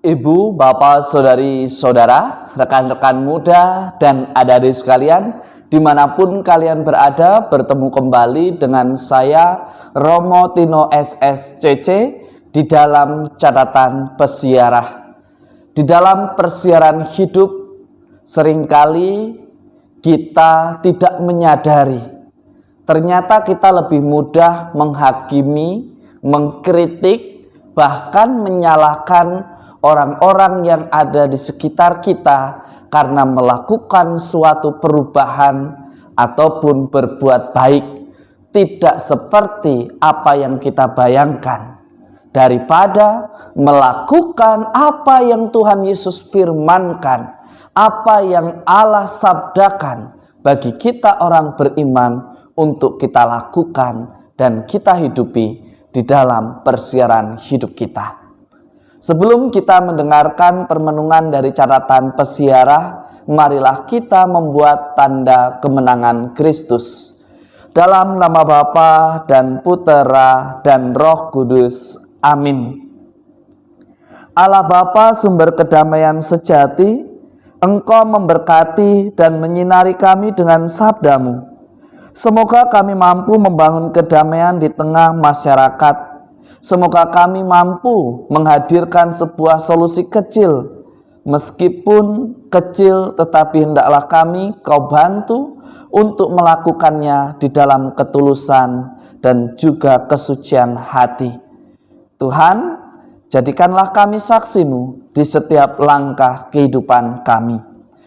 Ibu, bapak, saudari, saudara, rekan-rekan muda, dan adik-adik sekalian, dimanapun kalian berada, bertemu kembali dengan saya, Romo Tino SSCC, di dalam catatan pesiarah. Di dalam persiaran hidup, seringkali kita tidak menyadari, ternyata kita lebih mudah menghakimi, mengkritik, bahkan menyalahkan orang-orang yang ada di sekitar kita karena melakukan suatu perubahan ataupun berbuat baik tidak seperti apa yang kita bayangkan, daripada melakukan apa yang Tuhan Yesus firmankan, apa yang Allah sabdakan bagi kita orang beriman untuk kita lakukan dan kita hidupi di dalam persiaran hidup kita. Sebelum kita mendengarkan permenungan dari catatan pesiarah, marilah kita membuat tanda kemenangan Kristus. Dalam nama Bapa dan Putera dan Roh Kudus. Amin. Allah Bapa, sumber kedamaian sejati, Engkau memberkati dan menyinari kami dengan sabda-Mu. Semoga kami mampu membangun kedamaian di tengah masyarakat. Semoga kami mampu menghadirkan sebuah solusi kecil, meskipun kecil tetapi hendaklah kami Kau bantu untuk melakukannya di dalam ketulusan dan juga kesucian hati. Tuhan, jadikanlah kami saksi-Mu di setiap langkah kehidupan kami.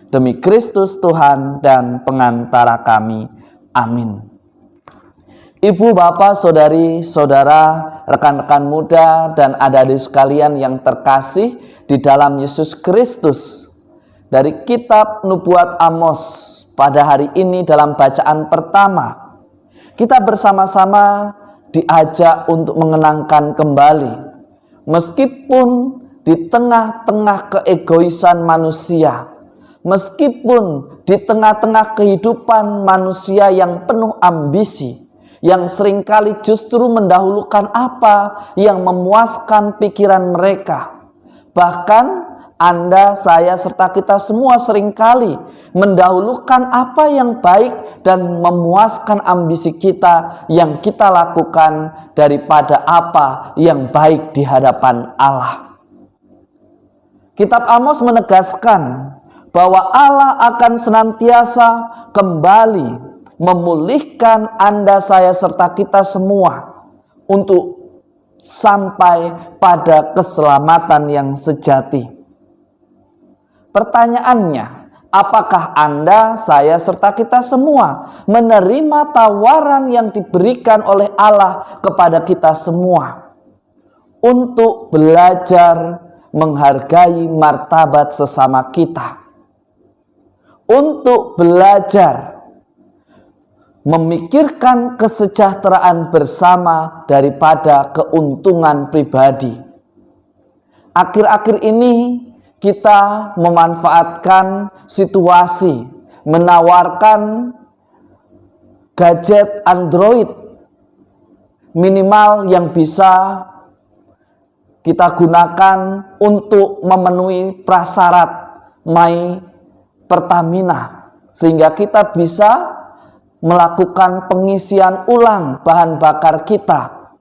Demi Kristus Tuhan dan pengantara kami. Amin. Ibu, bapak, saudari, saudara, rekan-rekan muda, dan adik-adik sekalian yang terkasih di dalam Yesus Kristus. Dari kitab Nubuat Amos pada hari ini dalam bacaan pertama, kita bersama-sama diajak untuk mengenangkan kembali. Meskipun di tengah-tengah keegoisan manusia, meskipun di tengah-tengah kehidupan manusia yang penuh ambisi, yang seringkali justru mendahulukan apa yang memuaskan pikiran mereka. Bahkan Anda, saya, serta kita semua seringkali mendahulukan apa yang baik dan memuaskan ambisi kita yang kita lakukan daripada apa yang baik di hadapan Allah. Kitab Amos menegaskan bahwa Allah akan senantiasa kembali memulihkan Anda, saya, serta kita semua untuk sampai pada keselamatan yang sejati. Pertanyaannya, apakah Anda, saya, serta kita semua menerima tawaran yang diberikan oleh Allah kepada kita semua untuk belajar menghargai martabat sesama kita, untuk belajar memikirkan kesejahteraan bersama daripada keuntungan pribadi? Akhir-akhir ini kita memanfaatkan situasi, menawarkan gadget Android minimal yang bisa kita gunakan untuk memenuhi prasyarat My Pertamina, sehingga kita bisa melakukan pengisian ulang bahan bakar kita.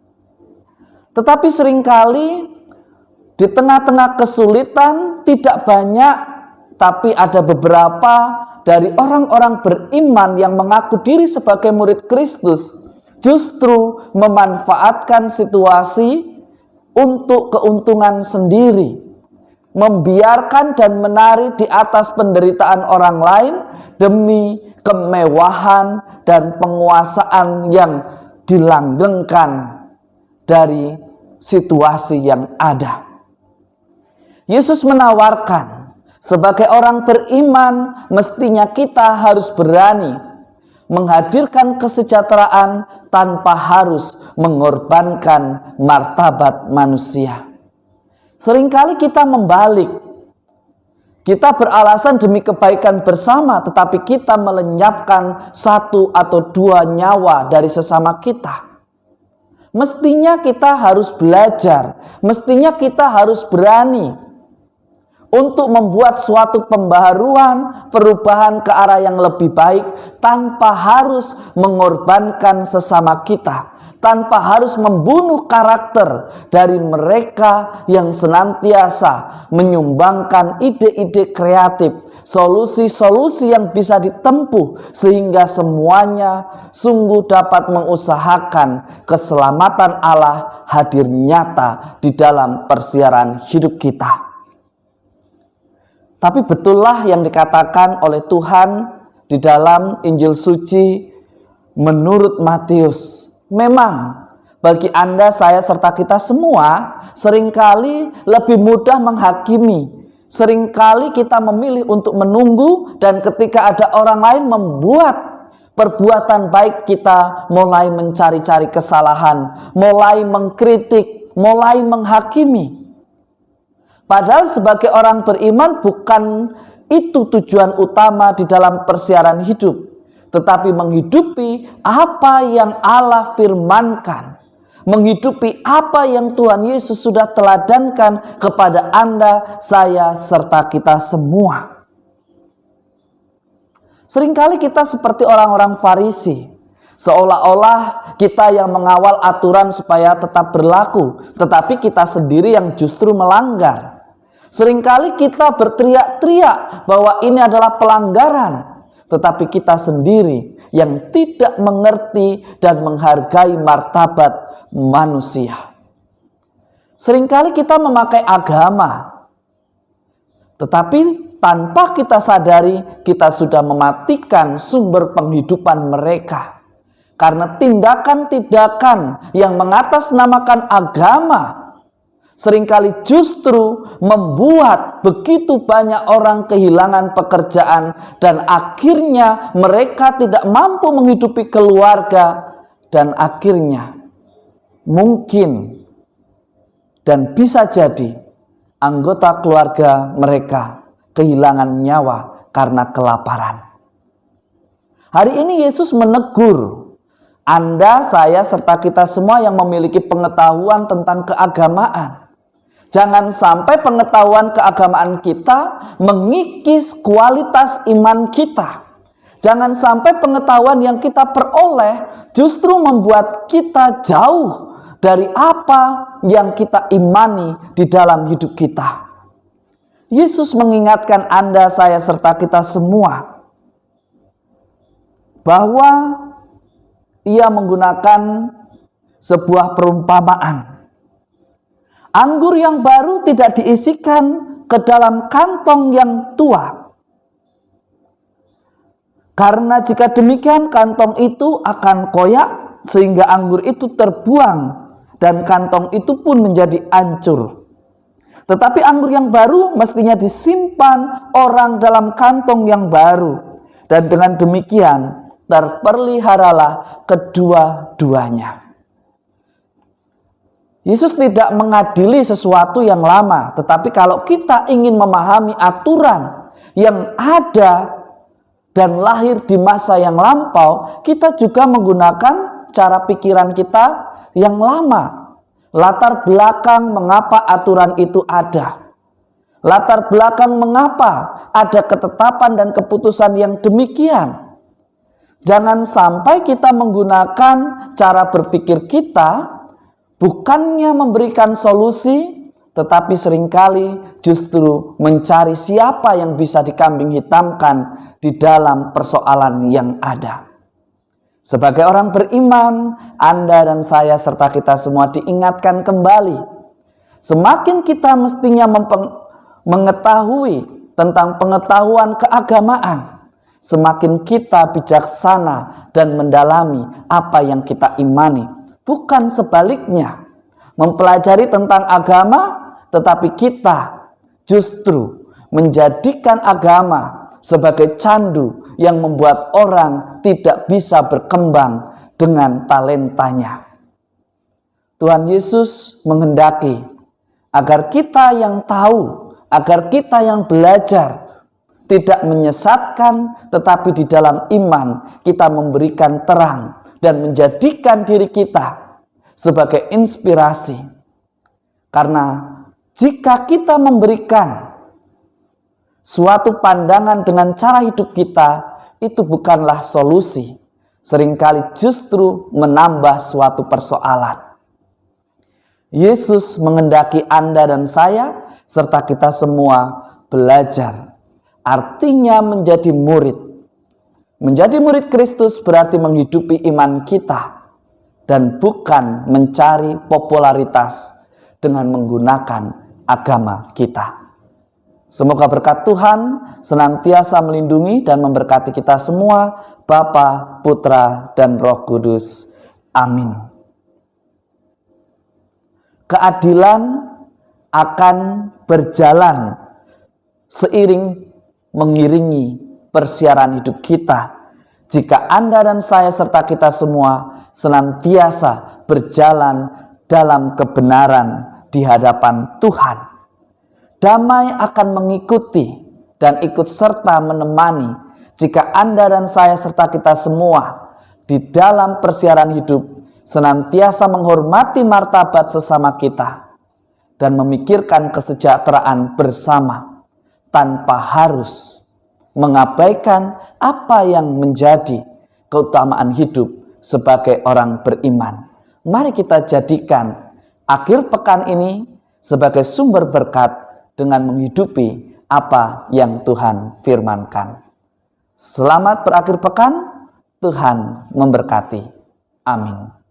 Tetapi seringkali di tengah-tengah kesulitan, tidak banyak, tapi ada beberapa dari orang-orang beriman yang mengaku diri sebagai murid Kristus justru memanfaatkan situasi untuk keuntungan sendiri, membiarkan dan menari di atas penderitaan orang lain demi kemewahan dan penguasaan yang dilanggengkan dari situasi yang ada. Yesus menawarkan, sebagai orang beriman, mestinya kita harus berani menghadirkan kesejahteraan tanpa harus mengorbankan martabat manusia. Seringkali kita membalik. Kita beralasan demi kebaikan bersama, tetapi kita melenyapkan satu atau dua nyawa dari sesama kita. Mestinya kita harus belajar, mestinya kita harus berani untuk membuat suatu pembaharuan, perubahan ke arah yang lebih baik tanpa harus mengorbankan sesama kita, tanpa harus membunuh karakter dari mereka yang senantiasa menyumbangkan ide-ide kreatif, solusi-solusi yang bisa ditempuh sehingga semuanya sungguh dapat mengusahakan keselamatan Allah hadir nyata di dalam persiaran hidup kita. Tapi betullah yang dikatakan oleh Tuhan di dalam Injil suci menurut Matius. Memang bagi Anda, saya, serta kita semua seringkali lebih mudah menghakimi. Seringkali kita memilih untuk menunggu, dan ketika ada orang lain membuat perbuatan baik, kita mulai mencari-cari kesalahan, mulai mengkritik, mulai menghakimi. Padahal sebagai orang beriman bukan itu tujuan utama di dalam persiaran hidup, tetapi menghidupi apa yang Allah firmankan, menghidupi apa yang Tuhan Yesus sudah teladankan kepada Anda, saya, serta kita semua. Seringkali kita seperti orang-orang Farisi, seolah-olah kita yang mengawal aturan supaya tetap berlaku, tetapi kita sendiri yang justru melanggar. Seringkali kita berteriak-teriak bahwa ini adalah pelanggaran, tetapi kita sendiri yang tidak mengerti dan menghargai martabat manusia. Seringkali kita memakai agama, tetapi tanpa kita sadari kita sudah mematikan sumber penghidupan mereka. Karena tindakan-tindakan yang mengatasnamakan agama seringkali justru membuat begitu banyak orang kehilangan pekerjaan, dan akhirnya mereka tidak mampu menghidupi keluarga, dan akhirnya mungkin dan bisa jadi anggota keluarga mereka kehilangan nyawa karena kelaparan. Hari ini Yesus menegur Anda, saya, serta kita semua yang memiliki pengetahuan tentang keagamaan. Jangan sampai pengetahuan keagamaan kita mengikis kualitas iman kita. Jangan sampai pengetahuan yang kita peroleh justru membuat kita jauh dari apa yang kita imani di dalam hidup kita. Yesus mengingatkan Anda, saya, serta kita semua bahwa Ia menggunakan sebuah perumpamaan. Anggur yang baru tidak diisikan ke dalam kantong yang tua. Karena jika demikian kantong itu akan koyak sehingga anggur itu terbuang dan kantong itu pun menjadi hancur. Tetapi anggur yang baru mestinya disimpan orang dalam kantong yang baru, dan dengan demikian terpeliharalah kedua-duanya. Yesus tidak mengadili sesuatu yang lama, tetapi kalau kita ingin memahami aturan yang ada dan lahir di masa yang lampau, kita juga menggunakan cara pikiran kita yang lama. Latar belakang mengapa aturan itu ada. Latar belakang mengapa ada ketetapan dan keputusan yang demikian. Jangan sampai kita menggunakan cara berpikir kita bukannya memberikan solusi, tetapi seringkali justru mencari siapa yang bisa dikambing hitamkan di dalam persoalan yang ada. Sebagai orang beriman, Anda dan saya serta kita semua diingatkan kembali. Semakin kita mestinya mengetahui tentang pengetahuan keagamaan, semakin kita bijaksana dan mendalami apa yang kita imani. Bukan sebaliknya, mempelajari tentang agama, tetapi kita justru menjadikan agama sebagai candu yang membuat orang tidak bisa berkembang dengan talentanya. Tuhan Yesus menghendaki agar kita yang tahu, agar kita yang belajar, tidak menyesatkan, tetapi di dalam iman kita memberikan terang dan menjadikan diri kita sebagai inspirasi. Karena jika kita memberikan suatu pandangan dengan cara hidup kita itu bukanlah solusi. Seringkali justru menambah suatu persoalan. Yesus menghendaki Anda dan saya serta kita semua belajar. Artinya menjadi murid. Menjadi murid Kristus berarti menghidupi iman kita dan bukan mencari popularitas dengan menggunakan agama kita. Semoga berkat Tuhan senantiasa melindungi dan memberkati kita semua, Bapa, Putra, dan Roh Kudus. Amin. Keadilan akan berjalan seiring mengiringi persiaran hidup kita. Jika Anda dan saya serta kita semua senantiasa berjalan dalam kebenaran di hadapan Tuhan. Damai akan mengikuti dan ikut serta menemani jika Anda dan saya serta kita semua di dalam persiaran hidup senantiasa menghormati martabat sesama kita dan memikirkan kesejahteraan bersama tanpa harus mengabaikan apa yang menjadi keutamaan hidup sebagai orang beriman. Mari kita jadikan akhir pekan ini sebagai sumber berkat dengan menghidupi apa yang Tuhan firmankan. Selamat berakhir pekan, Tuhan memberkati. Amin.